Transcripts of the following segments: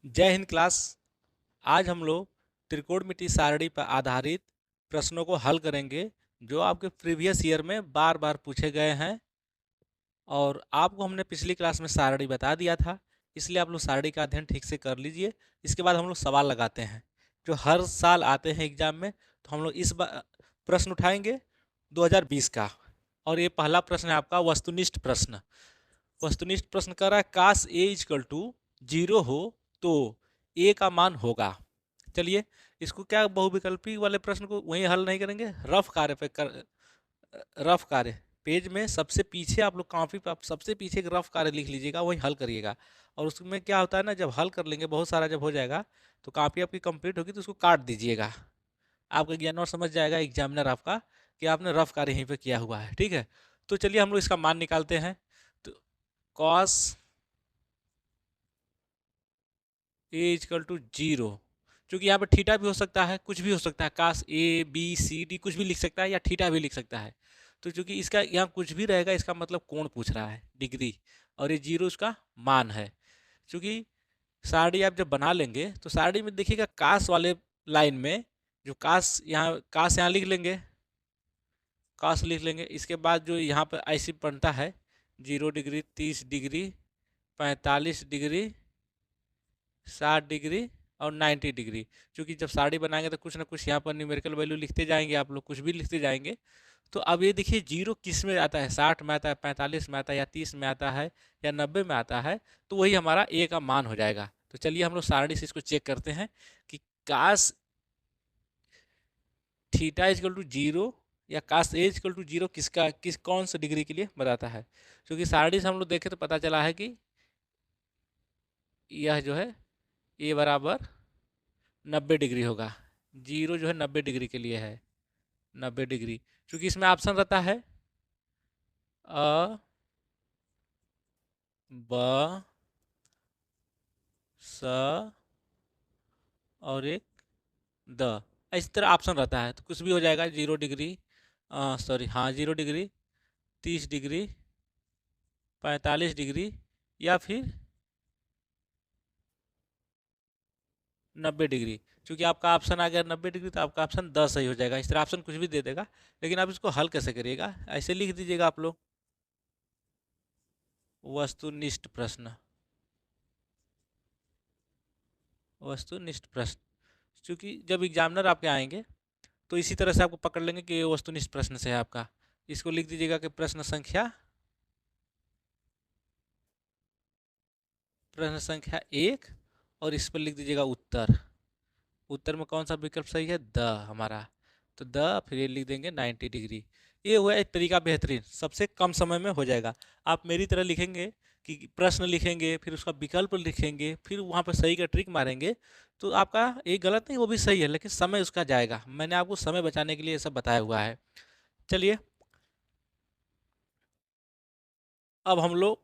जय हिंद क्लास। आज हम लोग त्रिकोणमिति सारणी पर आधारित प्रश्नों को हल करेंगे जो आपके प्रीवियस ईयर में बार बार पूछे गए हैं। और आपको हमने पिछली क्लास में सारणी बता दिया था, इसलिए आप लोग सारणी का अध्ययन ठीक से कर लीजिए। इसके बाद हम लोग सवाल लगाते हैं जो हर साल आते हैं एग्जाम में। तो हम लोग इस बार प्रश्न उठाएंगे 2020 का। और ये पहला प्रश्न है आपका वस्तुनिष्ठ प्रश्न। वस्तुनिष्ठ प्रश्न कर रहा है काश ए इजकल टू 0 हो तो ए का मान होगा। चलिए इसको क्या बहुविकल्पी वाले प्रश्न को वहीं हल नहीं करेंगे, रफ कार्य पे कर, रफ कार्य पेज में सबसे पीछे आप लोग कॉपी पे आप सबसे पीछे एक रफ कार्य लिख लीजिएगा, वहीं हल करिएगा। और उसमें क्या होता है ना, जब हल कर लेंगे बहुत सारा जब हो जाएगा तो कॉपी आपकी कंप्लीट होगी तो उसको काट दीजिएगा। आपका ज्ञान और समझ जाएगा एग्जामिनर आपका कि आपने रफ कार्य यहीं पे किया हुआ है। ठीक है, तो चलिए हम लोग इसका मान निकालते हैं। तो कॉस ए इजकल टू 0, क्योंकि यहाँ पे थीटा भी हो सकता है, कुछ भी हो सकता है, काश ए बी सी डी कुछ भी लिख सकता है या थीटा भी लिख सकता है। तो चूंकि इसका यहाँ कुछ भी रहेगा, इसका मतलब कोण पूछ रहा है, डिग्री, और ये 0 उसका मान है। क्योंकि सारणी आप जब बना लेंगे तो सारणी में देखिएगा काश वाले लाइन में जो काश यहाँ लिख लेंगे, काश लिख लेंगे। इसके बाद जो यहाँ पर ऐसी बनता है 0 डिग्री, 30 डिग्री, 45 डिग्री, 60 डिग्री और 90 डिग्री। क्योंकि जब साड़ी बनाएंगे तो कुछ ना कुछ यहाँ पर न्यूमेरिकल वैल्यू लिखते जाएंगे, आप लोग कुछ भी लिखते जाएंगे। तो अब ये देखिए 0 किस में आता है, 60 में आता है, 45 में आता है, या 30 में आता है, या 90 में आता है, तो वही हमारा ए का मान हो जाएगा। तो चलिए हम लोग सारणी से इसको चेक करते हैं कि काश थीटा इजकल टू 0 या काश ए इजकल टू 0 किस कौन सा डिग्री के लिए बताता है। क्योंकि सारणी से हम लोग देखें तो पता चला है कि यह जो है ए बराबर 90 डिग्री होगा। 0 जो है 90 डिग्री के लिए है, 90 डिग्री। क्योंकि इसमें ऑप्शन रहता है अ ब स और एक द, इस तरह ऑप्शन रहता है, तो कुछ भी हो जाएगा। 0 डिग्री, सॉरी हाँ 0 डिग्री, 30 डिग्री, 45 डिग्री, या फिर 90 डिग्री। क्योंकि आपका ऑप्शन आ गया 90 डिग्री तो आपका ऑप्शन 10 सही हो जाएगा। इस तरह ऑप्शन कुछ भी दे देगा, लेकिन आप इसको हल कैसे करिएगा, ऐसे लिख दीजिएगा आप लोग वस्तुनिष्ठ प्रश्न, वस्तुनिष्ठ प्रश्न। क्योंकि जब एग्जामिनर आपके आएंगे तो इसी तरह से आपको पकड़ लेंगे कि ये वस्तुनिष्ठ प्रश्न से है आपका। इसको लिख दीजिएगा कि प्रश्न संख्या 1, और इस पर लिख दीजिएगा उत्तर। उत्तर में कौन सा विकल्प सही है, द हमारा। तो द फिर ये लिख देंगे 90 डिग्री। ये हुआ एक तरीका बेहतरीन, सबसे कम समय में हो जाएगा। आप मेरी तरह लिखेंगे कि प्रश्न लिखेंगे, फिर उसका विकल्प लिखेंगे, फिर वहाँ पर सही का ट्रिक मारेंगे, तो आपका ये गलत नहीं, वो भी सही है, लेकिन समय उसका जाएगा। मैंने आपको समय बचाने के लिए ये सब बताया हुआ है। चलिए अब हम लोग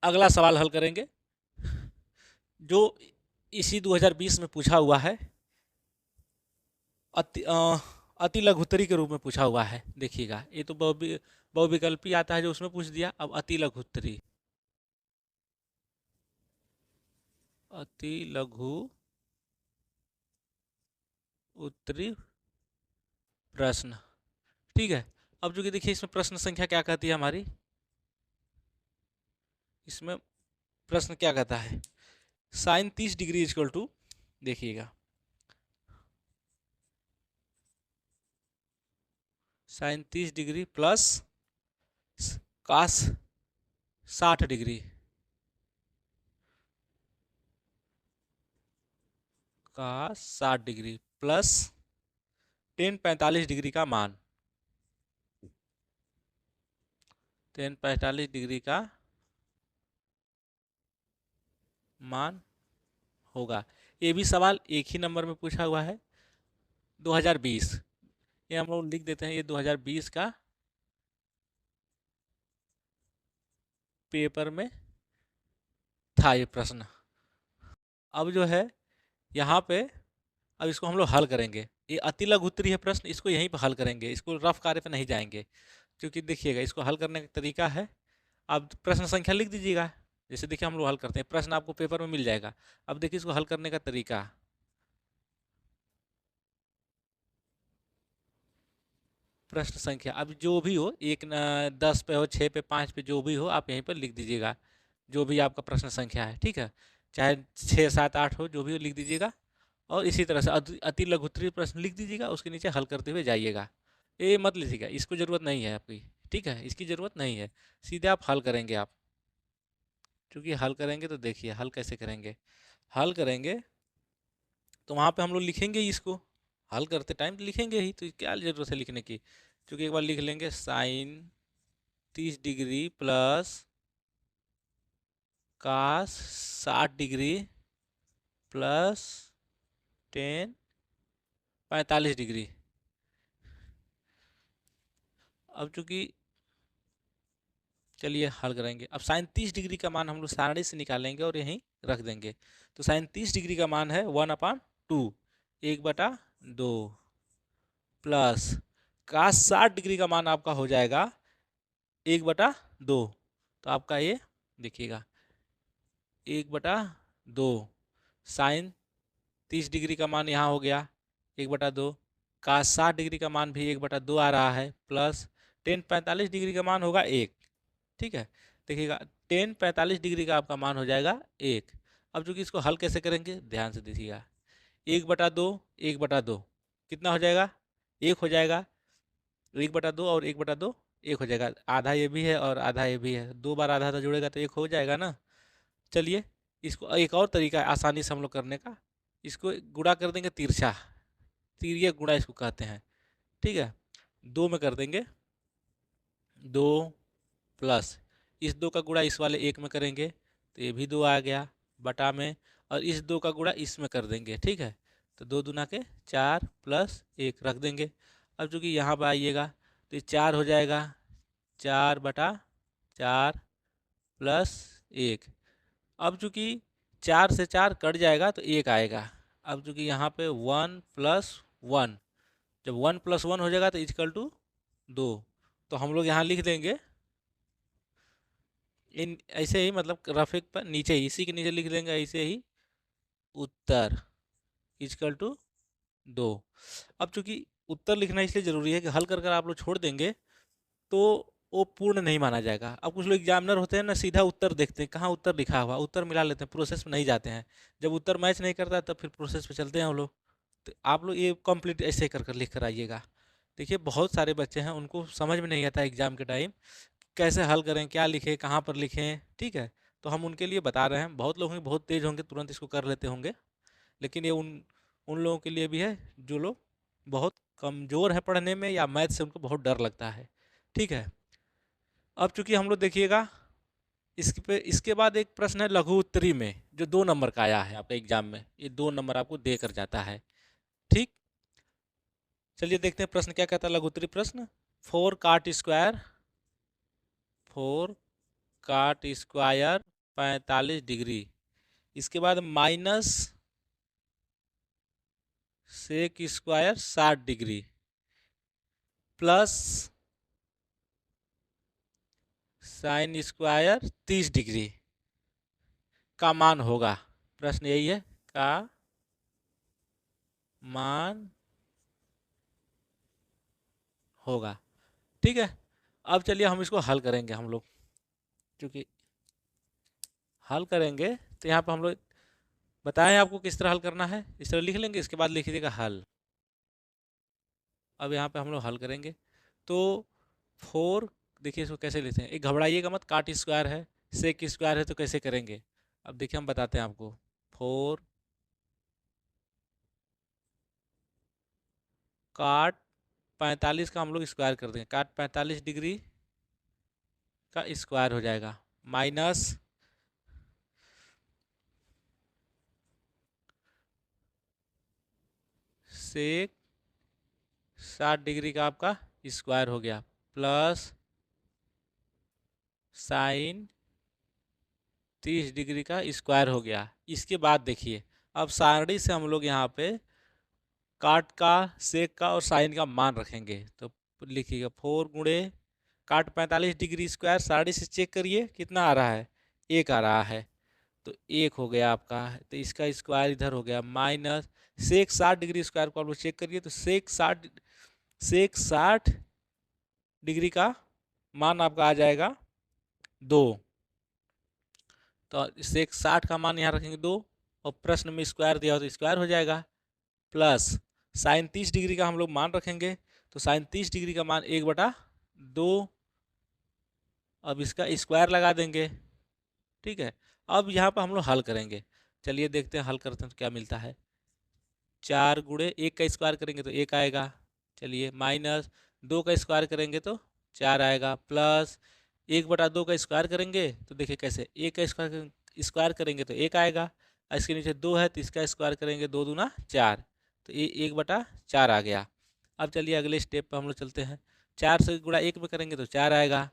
अगला सवाल हल करेंगे जो इसी 2020 में पूछा हुआ है। अति लघुत्तरी के रूप में पूछा हुआ है। देखिएगा ये तो बहुविकल्पी आता है जो उसमें पूछ दिया। अब अति लघुत्तरी, अति लघु उत्तरी प्रश्न। ठीक है, अब जो कि देखिए इसमें प्रश्न संख्या क्या कहती है हमारी, इसमें प्रश्न क्या कहता है, साइन 30 डिग्री इजक्वल टू, देखिएगा sine 30 degree plus cos 60 degree, cos 60 degree plus tan 45 degree का मान, टेन 45 डिग्री का मान होगा। ये भी सवाल एक ही नंबर में पूछा हुआ है, 2020। ये हम लोग लिख देते हैं, ये 2020 का पेपर में था ये प्रश्न। अब जो है यहाँ पे, अब इसको हम लोग हल करेंगे। ये अति लघुत्तरी है प्रश्न, इसको यहीं पर हल करेंगे, इसको रफ कार्य पे नहीं जाएंगे। क्योंकि देखिएगा इसको हल करने का तरीका है, अब प्रश्न संख्या लिख दीजिएगा। जैसे देखिए हम लोग हल करते हैं, प्रश्न आपको पेपर में मिल जाएगा। अब देखिए इसको हल करने का तरीका। प्रश्न संख्या अब जो भी हो, एक न 10 पे हो, 6 पे, 5 पे, जो भी हो आप यहीं पर लिख दीजिएगा, जो भी आपका प्रश्न संख्या है, ठीक है। चाहे 6, 7, 8 हो, जो भी हो लिख दीजिएगा। और इसी तरह से अति लघुत्तरीय प्रश्न लिख दीजिएगा, उसके नीचे हल करते हुए जाइएगा। ये मत लिखिएगा, इसको ज़रूरत नहीं है आपकी, ठीक है, इसकी ज़रूरत नहीं है। सीधे आप हल करेंगे आप, क्योंकि हल करेंगे तो देखिए हल कैसे करेंगे। हल करेंगे तो वहाँ पे हम लोग लिखेंगे ही इसको, हल करते टाइम तो लिखेंगे ही, तो क्या ज़रूरत है लिखने की। क्योंकि एक बार लिख लेंगे sine 30 degree plus cos 60 degree plus tan 45 degree. अब चूंकि चलिए हल करेंगे। अब साइन 30 डिग्री का मान हम लोग सारणी से निकालेंगे और यहीं रख देंगे। तो साइन 30 डिग्री का मान है 1/2, 1/2 प्लस कास 60 डिग्री का मान आपका हो जाएगा 1/2। तो आपका ये देखिएगा 1/2, साइन 30 डिग्री का मान यहाँ हो गया 1/2, कास 60 डिग्री का मान भी 1/2 आ रहा है, प्लस टेन 45 डिग्री का मान होगा 1, ठीक है। देखिएगा टेन 45 डिग्री का आपका मान हो जाएगा 1। अब चूंकि इसको हल कैसे करेंगे ध्यान से देखिएगा, 1/2, 1/2 कितना हो जाएगा, 1 हो जाएगा। 1/2 और 1/2 1 हो जाएगा, आधा ये भी है और आधा ये भी है, 2 बार आधा आधा जुड़ेगा तो 1 हो जाएगा ना। चलिए इसको एक और तरीका है आसानी से हम लोग करने का, इसको गुणा कर देंगे तिरछा, तिर्यक गुणा इसको कहते हैं, ठीक है। 2 में कर देंगे 2 प्लस इस 2 का गुणा इस वाले 1 में करेंगे तो ये भी 2 आ गया बटा में, और इस 2 का गुणा इसमें कर देंगे, ठीक है। तो 2 दूना के 4 प्लस 1 रख देंगे। अब चूंकि यहाँ पर आइएगा तो ये 4 हो जाएगा, 4/4 प्लस 1। अब चूंकि 4 से 4 कट जाएगा तो 1 आएगा। अब चूंकि यहाँ पे 1+1, जब 1+1 हो जाएगा तो इजकल टू 2, तो हम लोग यहाँ लिख देंगे इन ऐसे ही, मतलब ग्राफिक पर नीचे ही इसी के नीचे लिख देंगे ऐसे ही, उत्तर इजकल टू 2। अब चूंकि उत्तर लिखना इसलिए ज़रूरी है कि हल कर कर आप लोग छोड़ देंगे तो वो पूर्ण नहीं माना जाएगा। अब कुछ लोग एग्जामिनर होते हैं ना, सीधा उत्तर देखते हैं कहाँ उत्तर लिखा हुआ, उत्तर मिला लेते हैं, प्रोसेस में नहीं जाते हैं। जब उत्तर मैच नहीं करता तब फिर प्रोसेस पे चलते हैं वो लोग। तो आप लोग ये कंप्लीट ऐसे कर कर लिख कर आइएगा। देखिए बहुत सारे बच्चे हैं उनको समझ में नहीं आता एग्जाम के टाइम कैसे हल करें, क्या लिखें, कहाँ पर लिखें, ठीक है। तो हम उनके लिए बता रहे हैं, बहुत लोग हैं बहुत तेज़ होंगे तुरंत इसको कर लेते होंगे, लेकिन ये उन उन लोगों के लिए भी है जो लोग बहुत कमज़ोर है पढ़ने में या मैथ से उनको बहुत डर लगता है, ठीक है। अब चूंकि हम लोग देखिएगा इसके बाद एक प्रश्न है लघु उत्तरी में जो 2 नंबर का आया है आपके एग्जाम में, ये 2 नंबर आपको दे कर जाता है, ठीक। चलिए देखते हैं प्रश्न क्या कहता है लघु उत्तरी प्रश्न। 4 काट स्क्वायर 45 डिग्री, इसके बाद minus sec square 60 degree plus sine square 30 degree का मान होगा। प्रश्न यही है, का मान होगा, ठीक है। अब चलिए हम इसको हल करेंगे हम लोग, क्योंकि हल करेंगे तो यहाँ पर हम लोग बताएं आपको किस तरह हल करना है, इस तरह लिख लेंगे, इसके बाद लिख दीजिएगा हल। अब यहाँ पे हम लोग हल करेंगे तो 4, देखिए इसको कैसे लेते हैं, एक घबराइएगा मत, काट स्क्वायर है सेक स्क्वायर है तो कैसे करेंगे। अब देखिए हम बताते हैं आपको, 4 काट 45 का हम लोग स्क्वायर कर देंगे, काट 45 डिग्री का स्क्वायर हो जाएगा, माइनस सेक 60 डिग्री का आपका स्क्वायर हो गया, प्लस साइन 30 डिग्री का स्क्वायर हो गया। इसके बाद देखिए अब सारणी से हम लोग यहाँ पे काट का सेक का और साइन का मान रखेंगे, तो लिखिएगा 4 गुणे काट 45 डिग्री स्क्वायर, सारणी से चेक करिए कितना आ रहा है, एक आ रहा है, तो एक हो गया आपका। तो इसका स्क्वायर इधर हो गया माइनस सेक 60 डिग्री स्क्वायर को आप लोग चेक करिए, तो सेक 60 डिग्री का मान आपका आ जाएगा 2। तो सेक 60 का मान यहाँ रखेंगे 2, और प्रश्न में स्क्वायर दिया हो तो स्क्वायर हो जाएगा। प्लस साइन 30 डिग्री का हम लोग मान रखेंगे, तो साइन 30 डिग्री का मान 1/2। अब इसका स्क्वायर लगा देंगे, ठीक है। अब यहाँ पर हम लोग हल करेंगे, चलिए देखते हैं हल करते हैं तो क्या मिलता है। 4 × 1 का स्क्वायर करेंगे तो 1 आएगा, चलिए। माइनस 2 का स्क्वायर करेंगे तो 4 आएगा, प्लस 1/2 का स्क्वायर करेंगे तो देखिए कैसे, 1 का स्क्वायर करेंगे तो 1 आएगा, और इसके नीचे 2 है तो इसका स्क्वायर करेंगे 2 दूना 4, तो ये 1/4 आ गया। अब चलिए अगले स्टेप पर हम लोग चलते हैं। 4 से गुणा 1 में करेंगे तो 4 आएगा,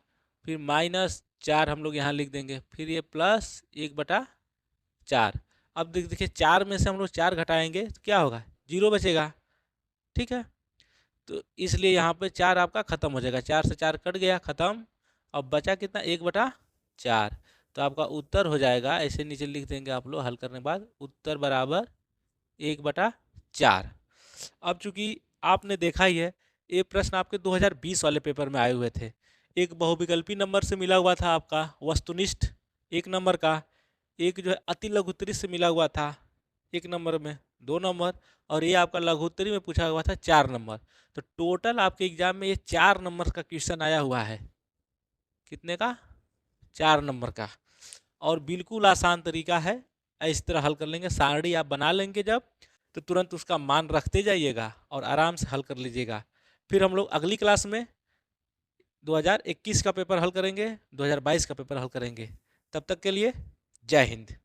फिर -4 हम लोग यहाँ लिख देंगे, फिर ये प्लस 1/4। अब देखिए 4 में से हम लोग 4 घटाएंगे तो क्या होगा, 0 बचेगा, ठीक है। तो इसलिए यहाँ पे 4 आपका खत्म हो जाएगा, 4 से 4 कट गया, खत्म। अब बचा कितना, 1/4। तो आपका उत्तर हो जाएगा, ऐसे नीचे लिख देंगे आप लोग हल करने के बाद, उत्तर बराबर 1/4। अब चूंकि आपने देखा ही है, ये प्रश्न आपके 2020 वाले पेपर में आए हुए थे। एक बहुविकल्पी नंबर से मिला हुआ था आपका वस्तुनिष्ठ 1 नंबर का, एक जो है अति लघुत्तरी से मिला हुआ था 1 नंबर में 2 नंबर, और ये आपका लघुत्तरी में पूछा हुआ था 4 नंबर। तो टोटल आपके एग्जाम में ये 4 नंबर का क्वेश्चन आया हुआ है। कितने का, 4 नंबर का। और बिल्कुल आसान तरीका है, इस तरह हल कर लेंगे। सारणी आप बना लेंगे जब, तो तुरंत उसका मान रखते जाइएगा और आराम से हल कर लीजिएगा। फिर हम लोग अगली क्लास में 2021 का पेपर हल करेंगे, 2022 का पेपर हल करेंगे। तब तक के लिए जय हिंद।